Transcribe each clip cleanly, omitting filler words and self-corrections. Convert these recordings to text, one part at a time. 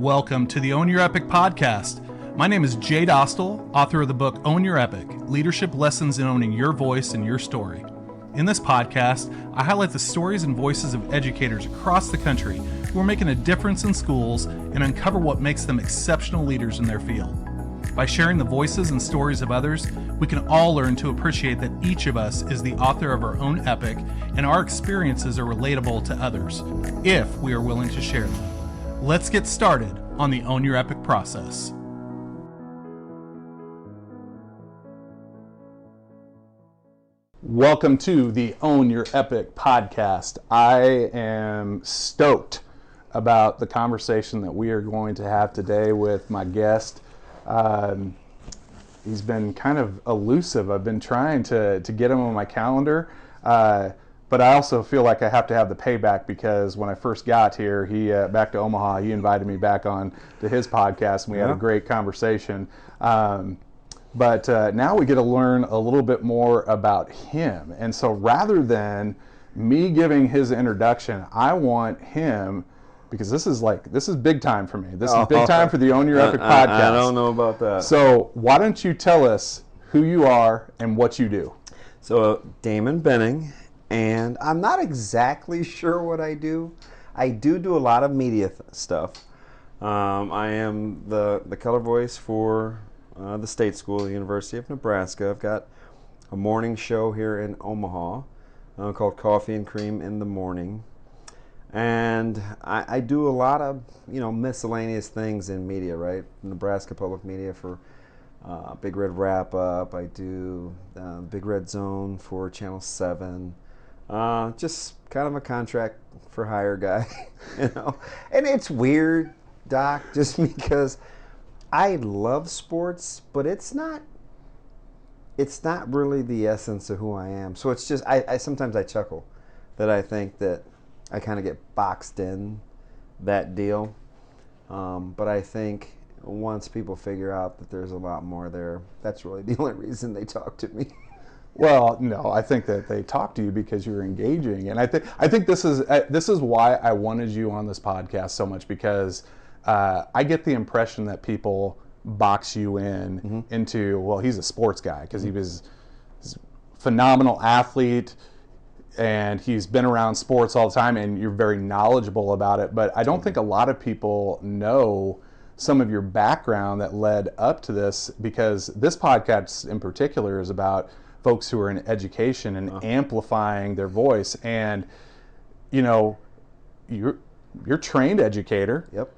welcome to the Own Your Epic podcast. My name is Jay Dostal, author of the book Own Your Epic, Leadership Lessons in Owning Your Voice and Your Story. In this podcast, I highlight the stories and voices of educators across the country who are making a difference in schools and uncover what makes them exceptional leaders in their field. By sharing the voices and stories of others, we can all learn to appreciate that each of us is the author of our own epic and our experiences are relatable to others, if we are willing to share them. Let's get started on the Own Your Epic process. Welcome to the Own Your Epic podcast. I am stoked about the conversation that we are going to have today with my guest. He's been kind of elusive. I've been trying to get him on my calendar, but I also feel like I have to have the payback because when I first got here, he back to Omaha, he invited me back on to his podcast, and we had a great conversation. But now we get to learn a little bit more about him. And so rather than me giving his introduction, I want him, because this is big time for me. This is big time for the Own Your Epic podcast. I don't know about that. So why don't you tell us who you are and what you do? So Damon Benning, and I'm not exactly sure what I do. I do a lot of media stuff. I am the color voice for the state school, the University of Nebraska. I've got a morning show here in Omaha called Coffee and Cream in the Morning. And I do a lot of, miscellaneous things in media, right? Nebraska Public Media for Big Red Wrap Up. I do Big Red Zone for Channel 7. Just kind of a contract for hire guy, And it's weird, Doc, just because I love sports, but it's not really the essence of who I am. So it's just, I sometimes I chuckle that I think that I kind of get boxed in that deal. But I think once people figure out that there's a lot more there, that's really the only reason they talk to me. Well, no, I think that they talk to you because you're engaging, and I think this is why I wanted you on this podcast so much, because I get the impression that people box you in into, well, he's a sports guy because he's a phenomenal athlete and he's been around sports all the time and you're very knowledgeable about it. But I don't think a lot of people know some of your background that led up to this, because this podcast in particular is about folks who are in education and amplifying their voice. And, you're trained educator. Yep.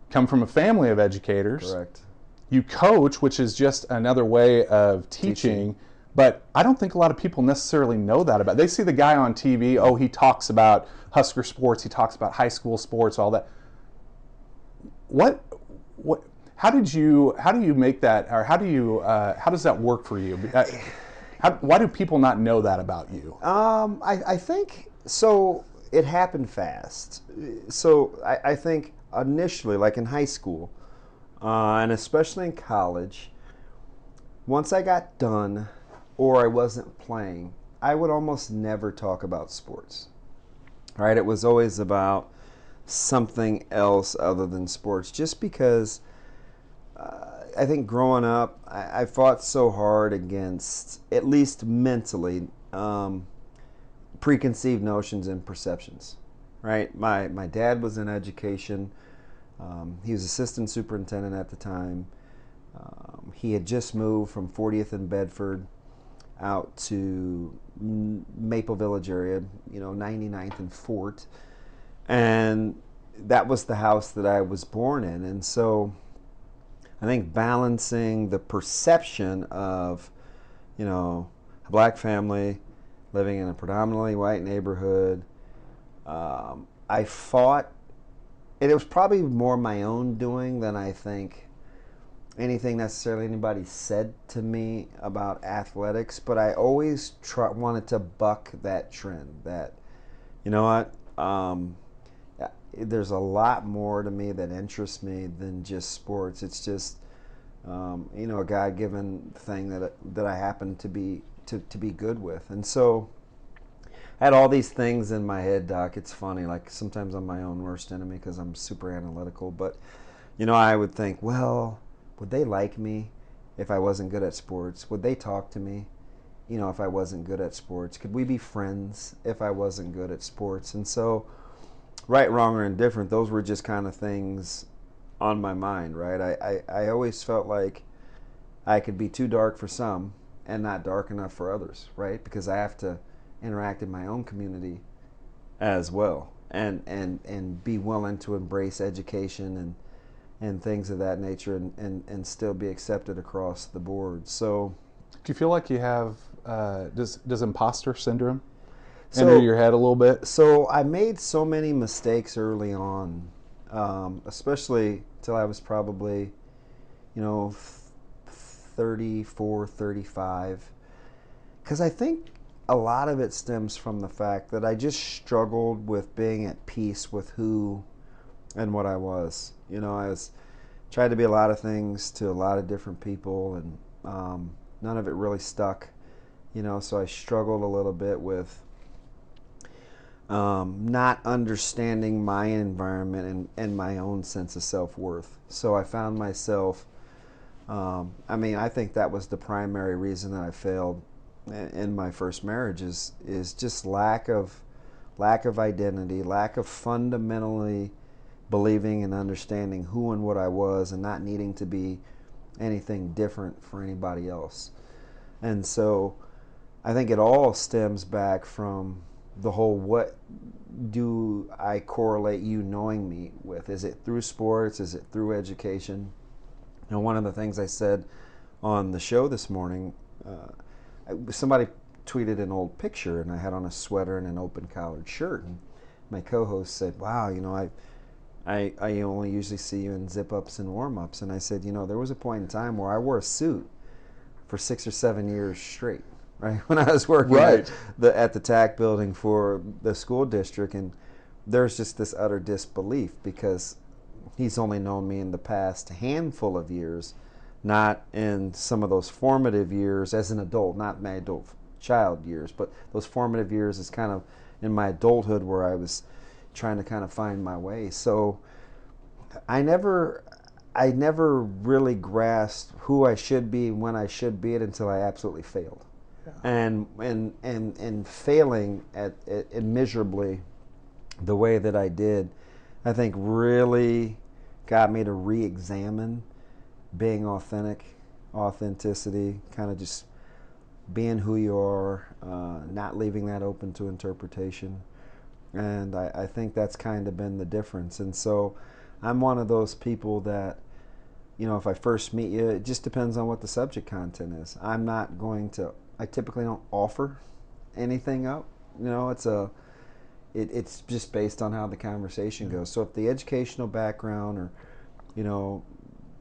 Come from a family of educators. Correct. You coach, which is just another way of teaching. But I don't think a lot of people necessarily know that about. They see the guy on TV. Oh, he talks about Husker sports. He talks about high school sports. All that. What? How do you make that? Or how does that work for you? Why do people not know that about you? I think so. It happened fast. So I think initially, like in high school, and especially in college, once I got done or I wasn't playing, I would almost never talk about sports. Right? It was always about something else other than sports, just because I think growing up, I fought so hard against, at least mentally, preconceived notions and perceptions. Right? My dad was in education. He was assistant superintendent at the time. He had just moved from 40th and Bedford out to Maple Village area, 99th and Fort. And that was the house that I was born in. And so I think balancing the perception of, a black family living in a predominantly white neighborhood, I fought. And it was probably more my own doing than I think anything necessarily anybody said to me about athletics. But I always wanted to buck that trend. That, there's a lot more to me that interests me than just sports. It's just, a God-given thing that I happen to be good with. And so I had all these things in my head, Doc. It's funny. Like sometimes I'm my own worst enemy because I'm super analytical. But I would think, well, would they like me if I wasn't good at sports? Would they talk to me, if I wasn't good at sports? Could we be friends if I wasn't good at sports? And so, right, wrong, or indifferent, those were just kind of things on my mind, right? I always felt like I could be too dark for some and not dark enough for others, right? Because I have to interact in my own community as well, and be willing to embrace education and things of that nature, and still be accepted across the board. So, do you feel like you have does imposter syndrome enter your head a little bit? So I made so many mistakes early on, especially till I was probably, 34, 35, because I think a lot of it stems from the fact that I just struggled with being at peace with who and what I was. I was tried to be a lot of things to a lot of different people, and none of it really stuck. So I struggled a little bit with not understanding my environment and my own sense of self-worth. So I found myself, I think that was the primary reason that I failed in my first marriage, is just lack of identity, lack of fundamentally believing and understanding who and what I was, and not needing to be anything different for anybody else. And so I think it all stems back from the whole, what do I correlate you knowing me with? Is it through sports? Is it through education? One of the things I said on the show this morning, somebody tweeted an old picture, and I had on a sweater and an open collared shirt, and my co-host said, wow, I only usually see you in zip-ups and warm-ups. And I said, there was a point in time where I wore a suit for 6 or 7 years straight, right? When I was working at the TAC building for the school district, and there's just this utter disbelief, because he's only known me in the past handful of years, not in some of those formative years as an adult, not my adult child years, but those formative years is kind of in my adulthood, where I was trying to kind of find my way. So I never really grasped who I should be, when I should be it, until I absolutely failed. Yeah. And failing at miserably the way that I did, I think really got me to re-examine being authenticity, kind of just being who you are, not leaving that open to interpretation. And I think that's kind of been the difference. And so I'm one of those people that, if I first meet you, it just depends on what the subject content is. I typically don't offer anything up. It's just based on how the conversation goes. So if the educational background, or,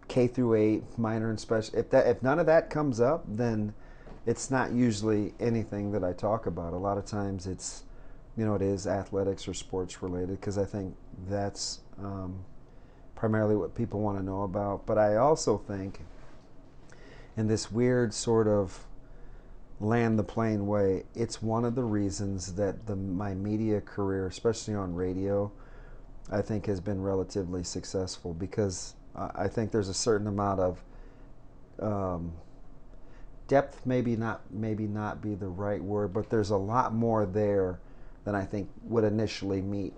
K through 8, minor and special, if none of that comes up, then it's not usually anything that I talk about. A lot of times it's, it is athletics or sports related, because I think that's primarily what people want to know about. But I also think, in this weird sort of land the plane way, it's one of the reasons that my media career, especially on radio, I think has been relatively successful, because I think there's a certain amount of depth, maybe not be the right word, but there's a lot more there than I think would initially meet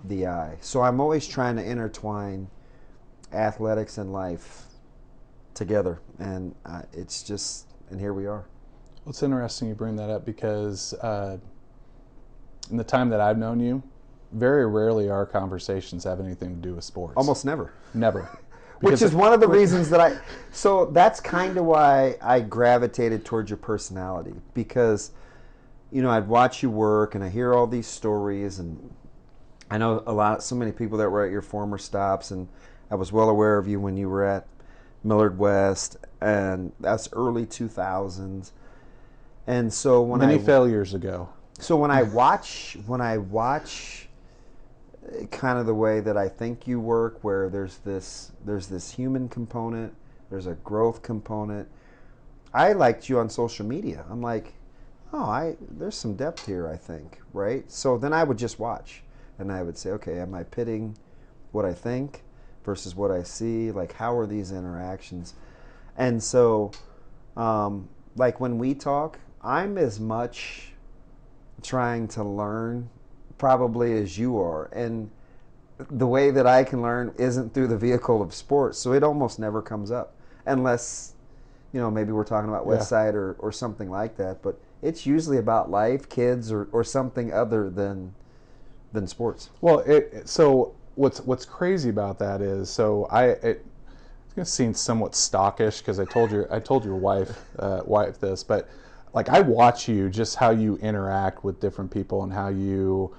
the eye. So I'm always trying to intertwine athletics and life together, and it's just, and here we are. Well, it's interesting you bring that up, because in the time that I've known you, very rarely our conversations have anything to do with sports. Almost never. Never. Which is one of the reasons that so that's kind of why I gravitated towards your personality, because, I'd watch you work, and I hear all these stories, and I know so many people that were at your former stops, and I was well aware of you when you were at Millard West, and that's early 2000s. And so many failures ago. So when I watch kind of the way that I think you work, where there's this human component, there's a growth component. I liked you on social media. I'm like, there's some depth here, I think, right? So then I would just watch, and I would say, okay, am I pitting what I think versus what I see? Like, how are these interactions? And so, like when we talk, I'm as much trying to learn probably as you are. And the way that I can learn isn't through the vehicle of sports. So it almost never comes up unless, maybe we're talking about West Side or something like that. But it's usually about life, kids, or something other than sports. Well, so what's crazy about that is, so it's going to seem somewhat stockish because I told your wife this, but like I watch you, just how you interact with different people and how you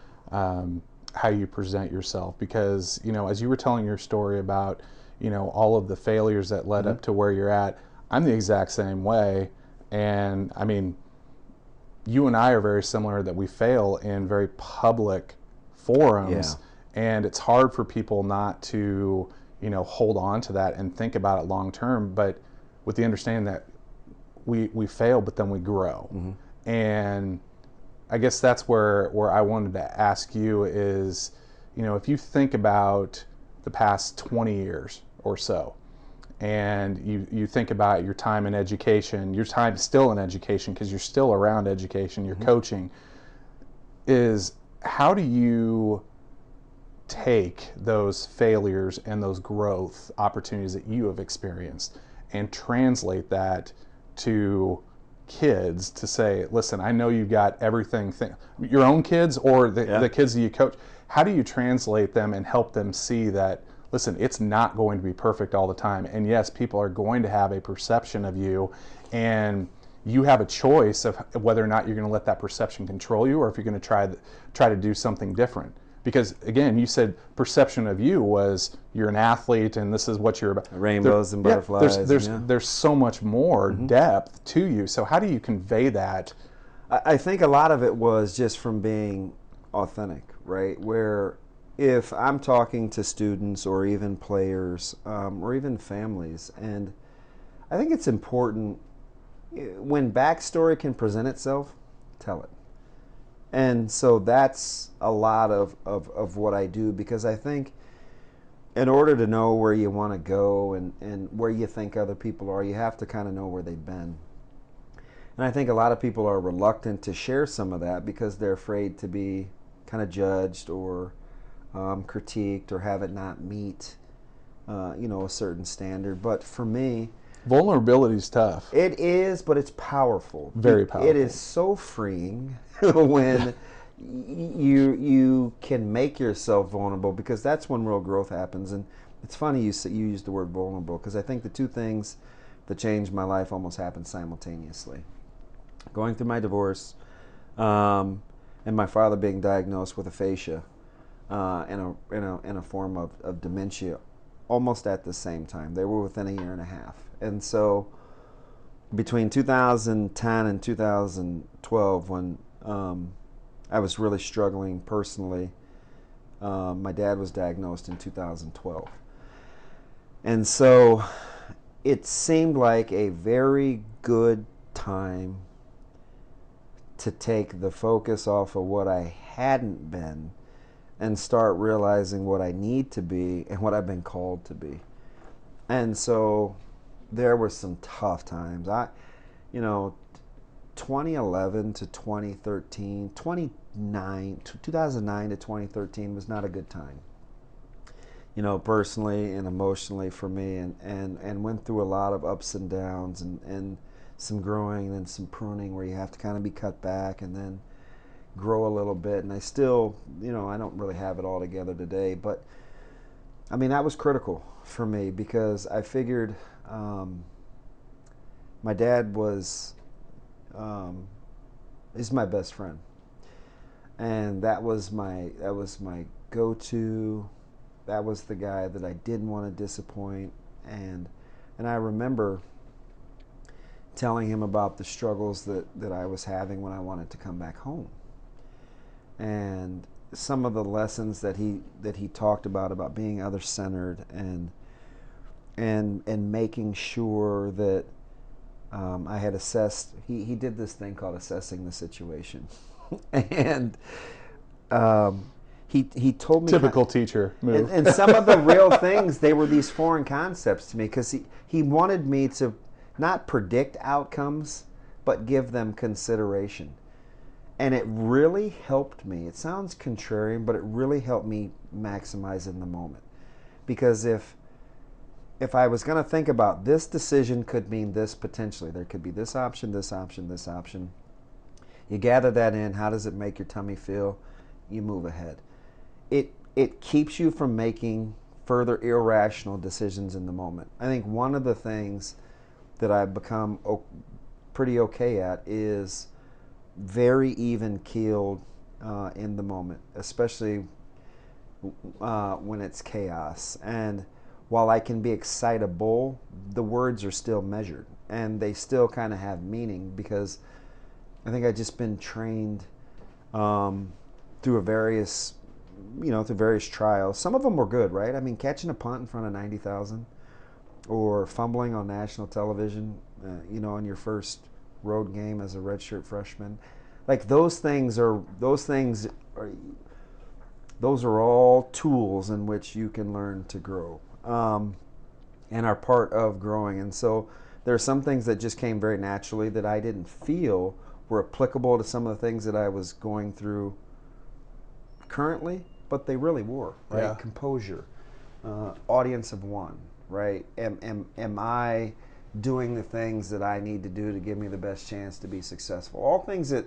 present yourself, because as you were telling your story about all of the failures that led up to where you're at, I'm the exact same way. And I mean, you and I are very similar, that we fail in very public forums, and it's hard for people not to hold on to that and think about it long term, but with the understanding that we fail, but then we grow. And I guess that's where I wanted to ask you is, if you think about the past 20 years or so, and you think about your time in education, your time still in education, because you're still around education, you're coaching, is how do you take those failures and those growth opportunities that you have experienced and translate that to kids to say, listen, I know you've got everything, your own kids or the kids that you coach, how do you translate them and help them see that, listen, it's not going to be perfect all the time, and yes, people are going to have a perception of you, and you have a choice of whether or not you're going to let that perception control you, or if you're going to try to do something different. Because again, you said perception of you was you're an athlete and this is what you're about. Rainbows and butterflies. There's so much more depth to you. So how do you convey that? I think a lot of it was just from being authentic, right? Where if I'm talking to students or even players or even families, and I think it's important when backstory can present itself, tell it. And so that's a lot of what I do, because I think in order to know where you want to go and where you think other people are, you have to kind of know where they've been. And I think a lot of people are reluctant to share some of that because they're afraid to be kind of judged or critiqued or have it not meet a certain standard. But for me, vulnerability is tough. It is, but it's powerful. Very powerful. It is so freeing when you can make yourself vulnerable, because that's when real growth happens. And it's funny you used the word vulnerable, because I think the two things that changed my life almost happened simultaneously. Going through my divorce and my father being diagnosed with aphasia in a form of dementia almost at the same time. They were within a year and a half. And so between 2010 and 2012, when I was really struggling personally, my dad was diagnosed in 2012. And so it seemed like a very good time to take the focus off of what I hadn't been and start realizing what I need to be and what I've been called to be. And so there were some tough times. 2011 to 2013, 2009 to 2013 was not a good time, personally and emotionally for me, and went through a lot of ups and downs and some growing and some pruning where you have to kind of be cut back and then grow a little bit. And I still, I don't really have it all together today, but I mean, that was critical for me, because I figured my dad is my best friend, and that was my go-to. That was the guy that I didn't want to disappoint, and I remember telling him about the struggles that I was having when I wanted to come back home, and some of the lessons that he talked about being other-centered and making sure that I had assessed. He did this thing called assessing the situation, and he told me Typical teacher move. and some of the real things, they were these foreign concepts to me, because he wanted me to not predict outcomes, but give them consideration. And it really helped me. It sounds contrarian, but it really helped me maximize in the moment. Because if I was going to think about this decision could mean this potentially, there could be this option, this option, this option. You gather that in. How does it make your tummy feel? You move ahead. It keeps you from making further irrational decisions in the moment. I think one of the things that I've become pretty okay at is very even-keeled in the moment, especially when it's chaos. And while I can be excitable, the words are still measured, and they still kind of have meaning, because I think I've just been trained through various trials. Some of them were good, right? I mean, catching a punt in front of 90,000, or fumbling on national television, in your first road game as a redshirt freshman. Like those are all tools in which you can learn to grow, and are part of growing. And so there are some things that just came very naturally that I didn't feel were applicable to some of the things that I was going through currently, but they really were, right? Yeah. Composure, audience of one, right? Am I doing the things that I need to do to give me the best chance to be successful? All things that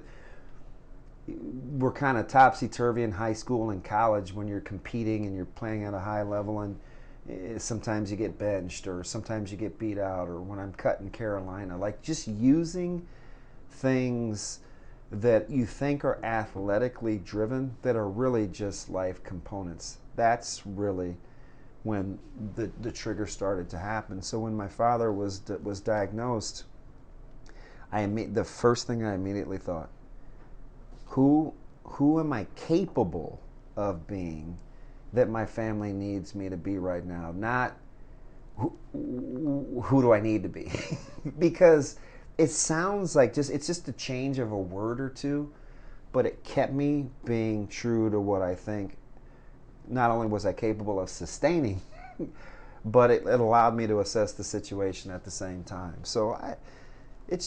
were kind of topsy-turvy in high school and college when you're competing and you're playing at a high level, and sometimes you get benched, or sometimes you get beat out, or when I'm cut in Carolina. Like just using things that you think are athletically driven that are really just life components. That's really when the trigger started to happen. So when my father was diagnosed, the first thing I immediately thought, who am I capable of being that my family needs me to be right now? Not who do I need to be? Because it sounds like it's just a change of a word or two, but it kept me being true to what I think. Not only was I capable of sustaining, but it allowed me to assess the situation at the same time. So it's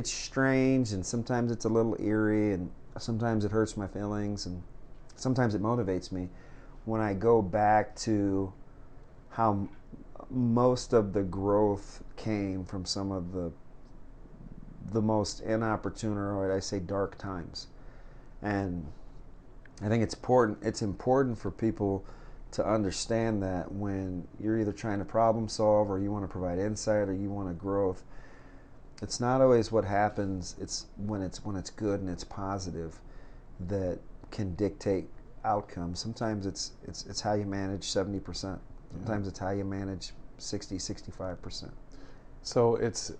strange, and sometimes it's a little eerie, and sometimes it hurts my feelings, and sometimes it motivates me when I go back to how most of the growth came from some of the most inopportune, or I say dark times. And I think it's important for people to understand that when you're either trying to problem solve, or you want to provide insight, or you want to growth, it's not always what happens. It's when it's good and it's positive that can dictate outcomes. Sometimes it's how you manage 70%. Sometimes it's how you manage 65%. So it's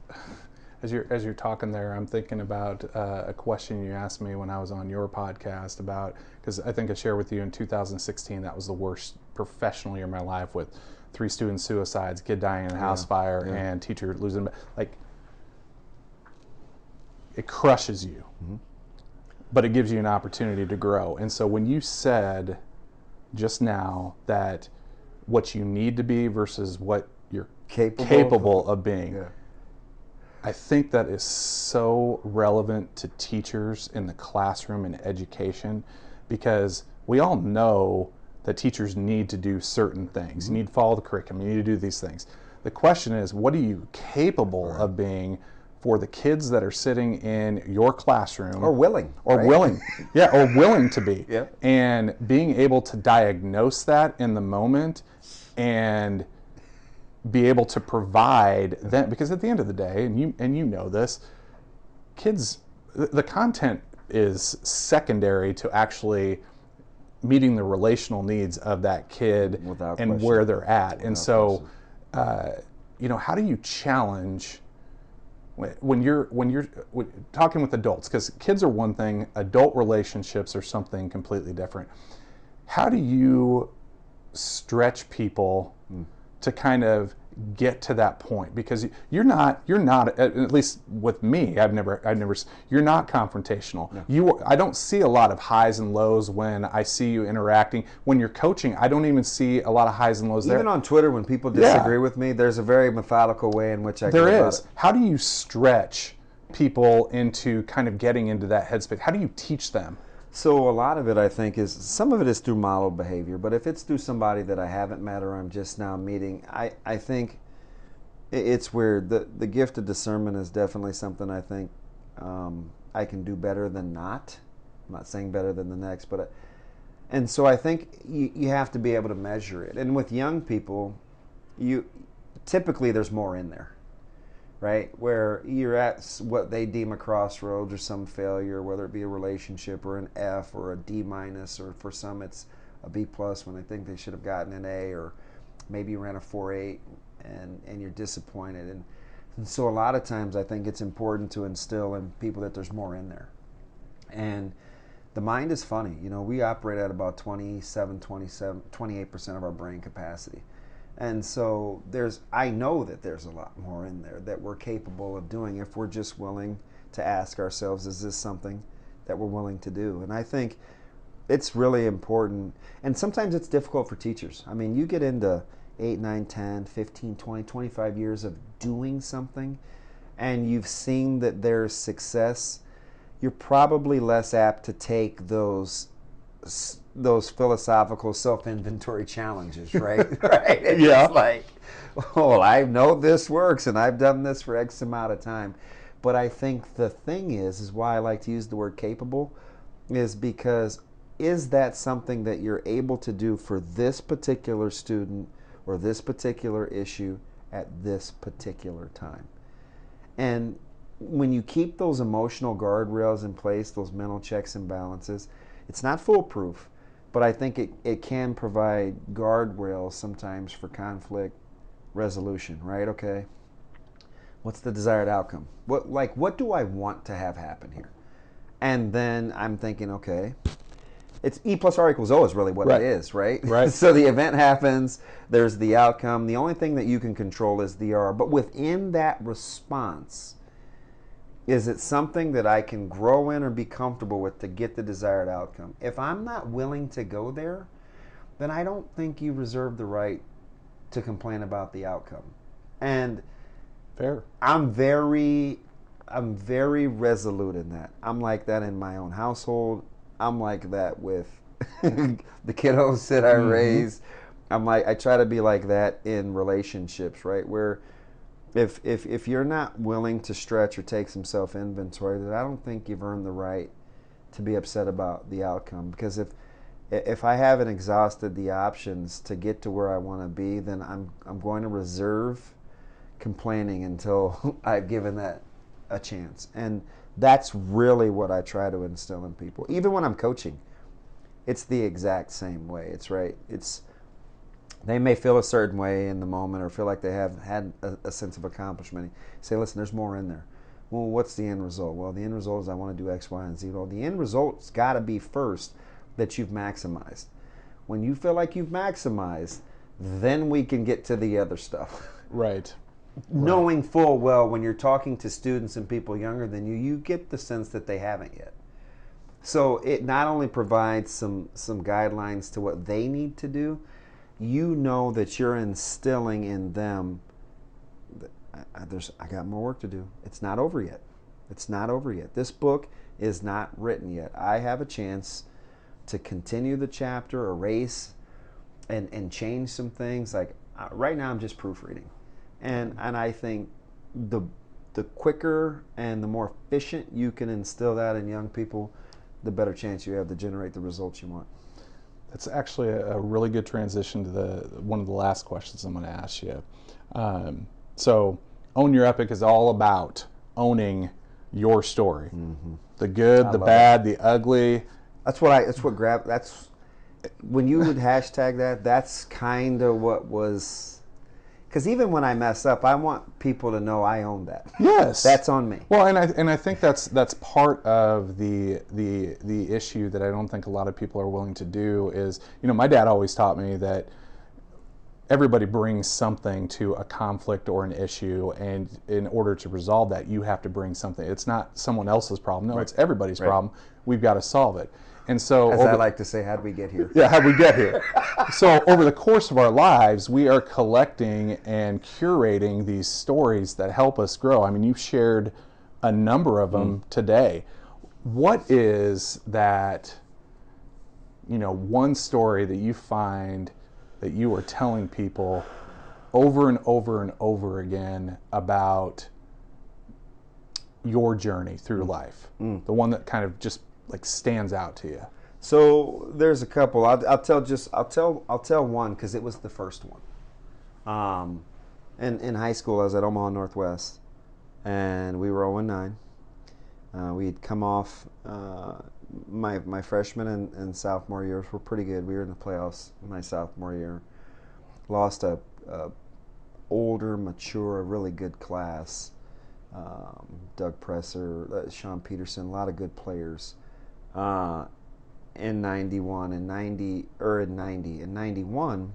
as you're talking there, I'm thinking about a question you asked me when I was on your podcast about, because I think I shared with you in 2016 that was the worst professional year of my life, with 3 student suicides, kid dying in a house fire, and teacher losing. Like, it crushes you, but it gives you an opportunity to grow. And so when you said just now that what you need to be versus what you're capable of being, I think that is so relevant to teachers in the classroom and education, because we all know that teachers need to do certain things. You need to follow the curriculum. You need to do these things. The question is, what are you capable of being for the kids that are sitting in your classroom? Or willing. Or willing. Yeah, or willing to be. Yeah. And being able to diagnose that in the moment and be able to provide that, because at the end of the day, and you know this, kids, the content is secondary to actually meeting the relational needs of that kid and where they're at. And so, how do you challenge when you're talking with adults? Because kids are one thing, adult relationships are something completely different. How do you stretch people to kind of get to that point? Because you're not, at least with me, you're not confrontational. No. I don't see a lot of highs and lows when I see you interacting. When you're coaching, I don't even see a lot of highs and lows there. Even on Twitter, when people disagree with me, there's a very methodical way in which I go about it. How do you stretch people into kind of getting into that headspace? How do you teach them? So a lot of it, I think, some of it is through modeled behavior, but if it's through somebody that I haven't met or I'm just now meeting, I think it's where the gift of discernment is definitely something I think I can do better than not. I'm not saying better than the next, and so I think you have to be able to measure it. And with young people, typically there's more in there. Right, where you're at what they deem a crossroads or some failure, whether it be a relationship or an F or a D minus, or for some it's a B plus when they think they should have gotten an A, or maybe you ran a 4.8 and you're disappointed. And so a lot of times I think it's important to instill in people that there's more in there. And the mind is funny. We operate at about 28% of our brain capacity. And so I know that there's a lot more in there that we're capable of doing if we're just willing to ask ourselves, is this something that we're willing to do? And I think it's really important. And sometimes it's difficult for teachers. I mean, you get into 8, 9, 10, 15, 20, 25 years of doing something, and you've seen that there's success, you're probably less apt to take those philosophical self-inventory challenges, right? Right? It's Yeah. like, well, I know this works and I've done this for X amount of time. But I think the thing is why I like to use the word capable, is because is that something that you're able to do for this particular student or this particular issue at this particular time? And when you keep those emotional guardrails in place, those mental checks and balances, it's not foolproof, but I think it can provide guardrails sometimes for conflict resolution, right? Okay, what's the desired outcome? What do I want to have happen here? And then I'm thinking, okay, it's E plus R equals O is really what it is, right? Right. So the event happens, there's the outcome. The only thing that you can control is the R. But within that response, is it something that I can grow in or be comfortable with to get the desired outcome? If I'm not willing to go there, then I don't think you reserve the right to complain about the outcome. And Fair. I'm very resolute in that. I'm like that in my own household. I'm like that with the kiddos that I raise. I try to be like that in relationships, right? Where if you're not willing to stretch or take some self-inventory, then I don't think you've earned the right to be upset about the outcome. Because if I haven't exhausted the options to get to where I want to be, then I'm going to reserve complaining until I've given that a chance. And that's really what I try to instill in people. Even when I'm coaching, it's the exact same way. They may feel a certain way in the moment or feel like they have had a sense of accomplishment. Say, listen, there's more in there. Well, what's the end result? Well, the end result is I want to do X, Y, and Z. Well, the end result's got to be first that you've maximized. When you feel like you've maximized, then we can get to the other stuff. Right. Knowing full well when you're talking to students and people younger than you, you get the sense that they haven't yet. So it not only provides some guidelines to what they need to do, you know that you're instilling in them I got more work to do. It's not over yet. It's not over yet. This book is not written yet. I have a chance to continue the chapter, erase, and change some things. Like right now I'm just proofreading. And I think the quicker and the more efficient you can instill that in young people, the better chance you have to generate the results you want. That's actually a really good transition to one of the last questions I'm going to ask you. So, Own Your Epic is all about owning your story. The good, the bad, the ugly. That's when you would hashtag that, that's kind of what was. Because even when I mess up, I want people to know I own that. Yes, that's on me. Well, and I think that's part of the issue that I don't think a lot of people are willing to do is, my dad always taught me that everybody brings something to a conflict or an issue, and in order to resolve that, you have to bring something. It's not someone else's problem. No, Right. it's everybody's Right. problem. We've got to solve it. And so, As I like to say, how'd we get here? yeah, how'd we get here? So over the course of our lives, we are collecting and curating these stories that help us grow. I mean, you've shared a number of them today. What is that, one story that you find that you are telling people over and over and over again about your journey through life? The one that kind of just like stands out to you. So there's a couple. I'll tell one because it was the first one. In high school, I was at Omaha Northwest, and we were 0-9. We'd come off my freshman and sophomore years were pretty good. We were in the playoffs my sophomore year. Lost a older, mature, really good class. Doug Presser, Sean Peterson, a lot of good players. In 91 and 90 or in 90 and 91,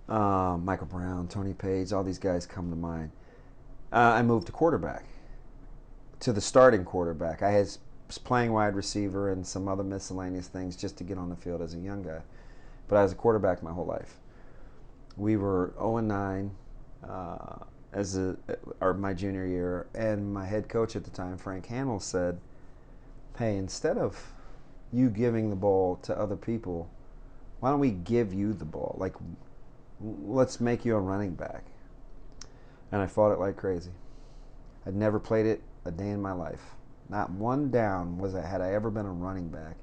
Michael Brown, Tony Page, all these guys come to mind. I moved to quarterback, to the starting quarterback. I was playing wide receiver and some other miscellaneous things just to get on the field as a young guy, but I was a quarterback my whole life. We were 0-9 my junior year, and my head coach at the time, Frank Hamill, said, "Hey, instead of you giving the ball to other people, why don't we give you the ball? Like, let's make you a running back." And I fought it like crazy. I'd never played it a day in my life. Not one down had I ever been a running back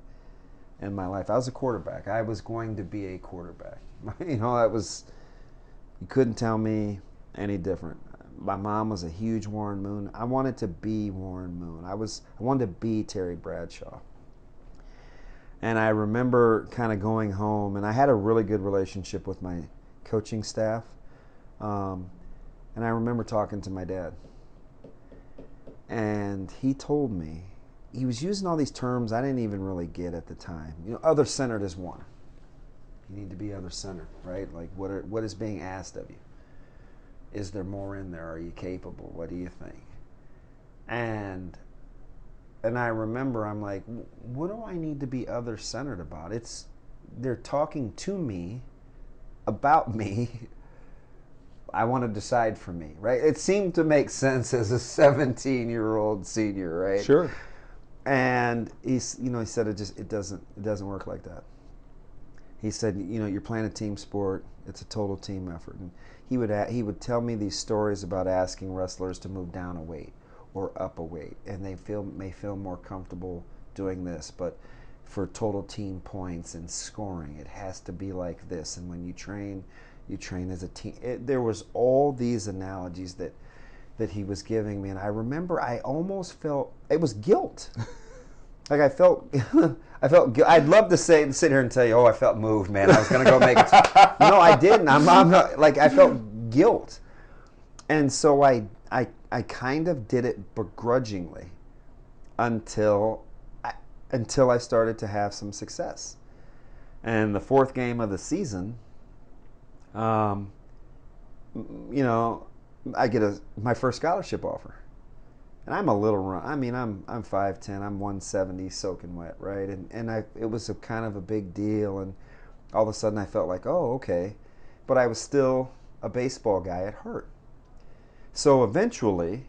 in my life. I was a quarterback. I was going to be a quarterback. You couldn't tell me any different. My mom was a huge Warren Moon. I wanted to be Warren Moon. I wanted to be Terry Bradshaw. And I remember kind of going home, and I had a really good relationship with my coaching staff. And I remember talking to my dad. And he told me, he was using all these terms I didn't even really get at the time. Other-centered is one. You need to be other-centered, right? Like, what is being asked of you? Is there more in there? Are you capable? What do you think? And I remember I'm like, what do I need to be other-centered about? They're talking to me about me. I want to decide for me, right? It seemed to make sense as a 17-year-old senior, right? Sure. And he said it doesn't work like that. He said, you're playing a team sport. It's a total team effort. And he would tell me these stories about asking wrestlers to move down a weight or up a weight, and they may feel more comfortable doing this, but for total team points and scoring, it has to be like this. And when you train as a team. There was all these analogies that he was giving me, and I remember I almost felt it was guilt. Like I felt I'd love to sit here and tell you, oh, I felt moved, man. I was going to go make it. No, I didn't. I'm not, like, I felt guilt, and so I kind of did it begrudgingly until I started to have some success. And the fourth game of the season, I get my first scholarship offer, and I'm a little I'm 5'10", I'm 170 soaking wet, right? And it was a kind of a big deal, and all of a sudden I felt like, oh, okay, but I was still a baseball guy. It hurt. So eventually,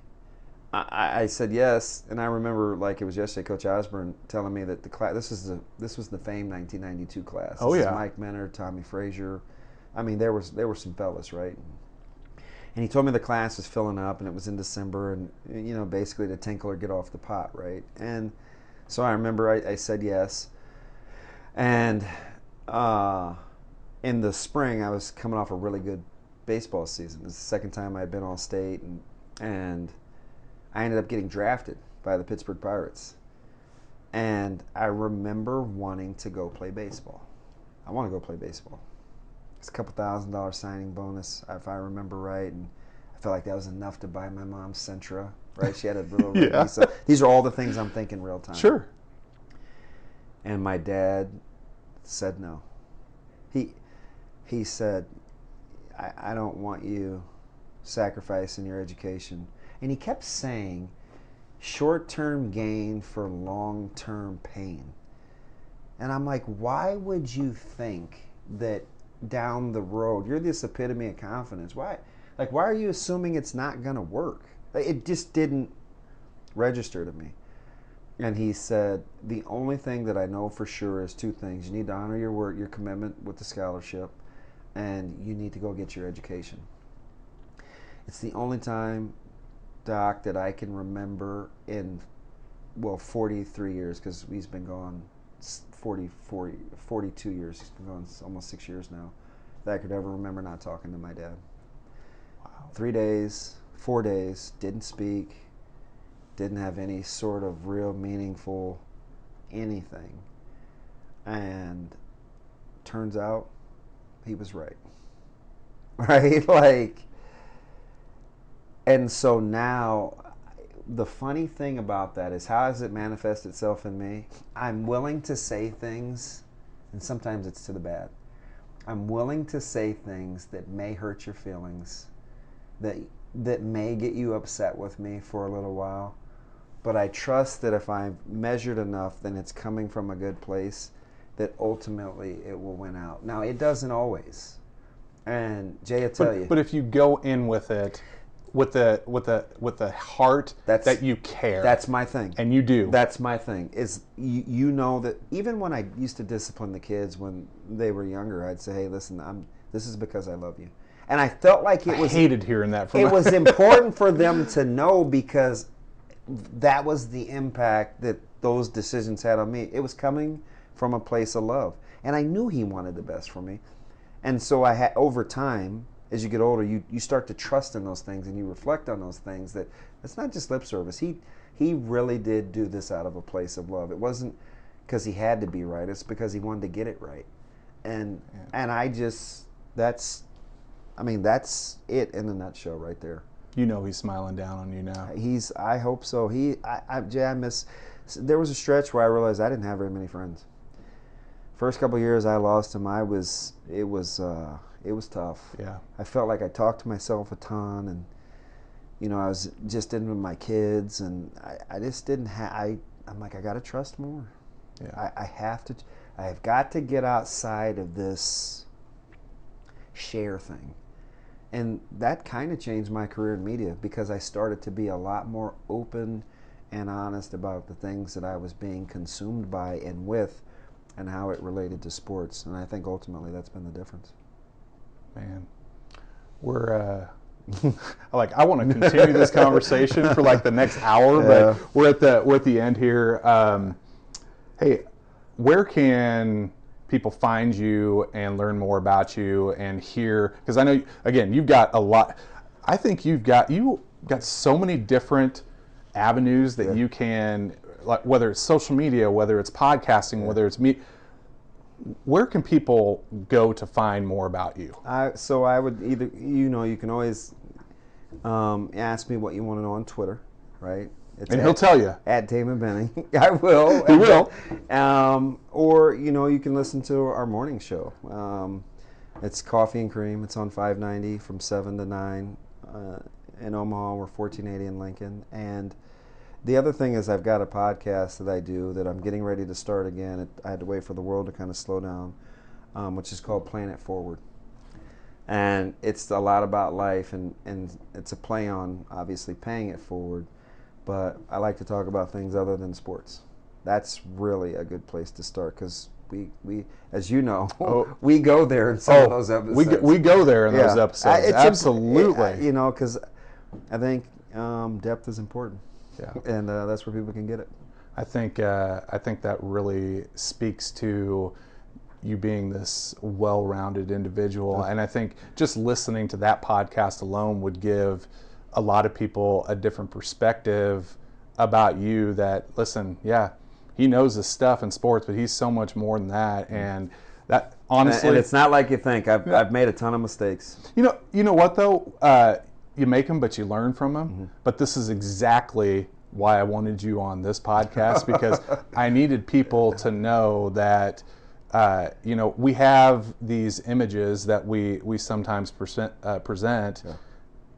I said yes, and I remember like it was yesterday, Coach Osborne telling me that the class. This was the famed 1992 class. Oh, this yeah. is Mike Menner, Tommy Frazier. I mean, there were some fellas, right? And he told me the class was filling up, and it was in December, and basically to tinkle or get off the pot, right? And so I remember I said yes, and in the spring I was coming off a really good baseball season. It was the second time I had been All-State, and I ended up getting drafted by the Pittsburgh Pirates. And I remember wanting to go play baseball. I want to go play baseball. It's a couple $1,000 signing bonus, if I remember right, and I felt like that was enough to buy my mom Sentra, right? She had a little Yeah. So these are all the things I'm thinking real time. Sure. And my dad said no. He said, I don't want you sacrificing your education. And he kept saying, short-term gain for long-term pain. And I'm like, why would you think that down the road, you're this epitome of confidence. Why are you assuming it's not going to work? It just didn't register to me. And he said, the only thing that I know for sure is two things. You need to honor your word, your commitment with the scholarship, and you need to go get your education. It's the only time, Doc, that I can remember in, 43 years, because he's been gone 42 years. He's been gone almost 6 years now, that I could ever remember not talking to my dad. Wow. 3 days, 4 days, didn't speak, didn't have any sort of real meaningful anything. And turns out he was right. Right? And so now, the funny thing about that is, how does it manifest itself in me? I'm willing to say things, and sometimes it's to the bad. I'm willing to say things that may hurt your feelings, that may get you upset with me for a little while. But I trust that if I'm measured enough, then it's coming from a good place, that ultimately it will win out. Now, it doesn't always. And Jay, I tell you. But if you go in with it, with the heart that you care. That's my thing. And you do. That's my thing. Is you know that even when I used to discipline the kids when they were younger, I'd say, hey, listen, this is because I love you. And I felt like it was... I hated hearing that from It was important for them to know, because that was the impact that those decisions had on me. It was coming from a place of love. And I knew he wanted the best for me. And so I had, over time, as you get older, you start to trust in those things, and you reflect on those things, that it's not just lip service. He really did do this out of a place of love. It wasn't because he had to be right. It's because he wanted to get it right. And I just, that's it in a nutshell right there. You know he's smiling down on you now. I hope so. Jay, there was a stretch where I realized I didn't have very many friends. First couple of years I lost him, it was tough. Yeah. I felt like I talked to myself a ton, and I was just in with my kids, and I just didn't I'm like, I got to trust more. Yeah. I have got to get outside of this share thing. And that kind of changed my career in media, because I started to be a lot more open and honest about the things that I was being consumed by and with, and how it related to sports. And I think ultimately that's been the difference. Man, we're I want to continue this conversation for like the next hour, but we're at the end here. Hey, where can people find you and learn more about you and hear? Because I know, again, you've got a lot. I think you got so many different avenues that you can, like, whether it's social media, whether it's podcasting, whether it's me. Where can people go to find more about you? So I would either, you can always ask me what you want to know on Twitter, right? And he'll tell you. At Damon Benning. I will. He will. Or, you can listen to our morning show. It's Coffee and Cream. It's on 590 from 7 to 9 in Omaha. We're 1480 in Lincoln. And the other thing is, I've got a podcast that I do that I'm getting ready to start again. I had to wait for the world to kind of slow down, which is called Playing It Forward. And it's a lot about life, and it's a play on, obviously, paying it forward. But I like to talk about things other than sports. That's really a good place to start, because we, as you know, we go there in some of those episodes. We go there in those episodes. Absolutely. Because I think depth is important. Yeah. And that's where people can get it. I think that really speaks to you being this well-rounded individual, and I think just listening to that podcast alone would give a lot of people a different perspective about you. That, listen, he knows his stuff in sports, but he's so much more than that. And that, honestly, and it's not like you think. I've made a ton of mistakes. You know what though? You make them, but you learn from them. Mm-hmm. But this is exactly why I wanted you on this podcast, because I needed people to know that we have these images that we sometimes present,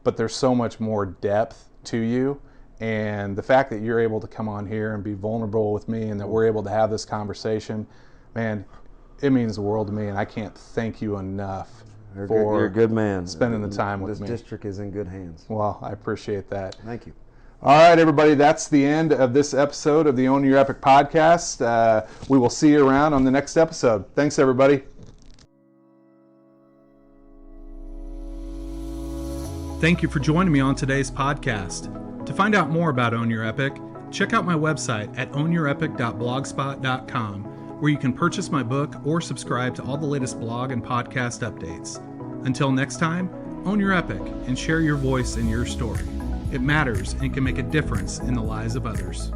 but there's so much more depth to you. And the fact that you're able to come on here and be vulnerable with me and that we're able to have this conversation, man, it means the world to me. And I can't thank you enough You're a good man. Spending the time with me. This district is in good hands. Well, I appreciate that. Thank you. All right, everybody, that's the end of this episode of the Own Your Epic podcast. We will see you around on the next episode. Thanks, everybody. Thank you for joining me on today's podcast. To find out more about Own Your Epic, check out my website at ownyourepic.blogspot.com, where you can purchase my book or subscribe to all the latest blog and podcast updates. Until next time, own your epic and share your voice and your story. It matters and can make a difference in the lives of others.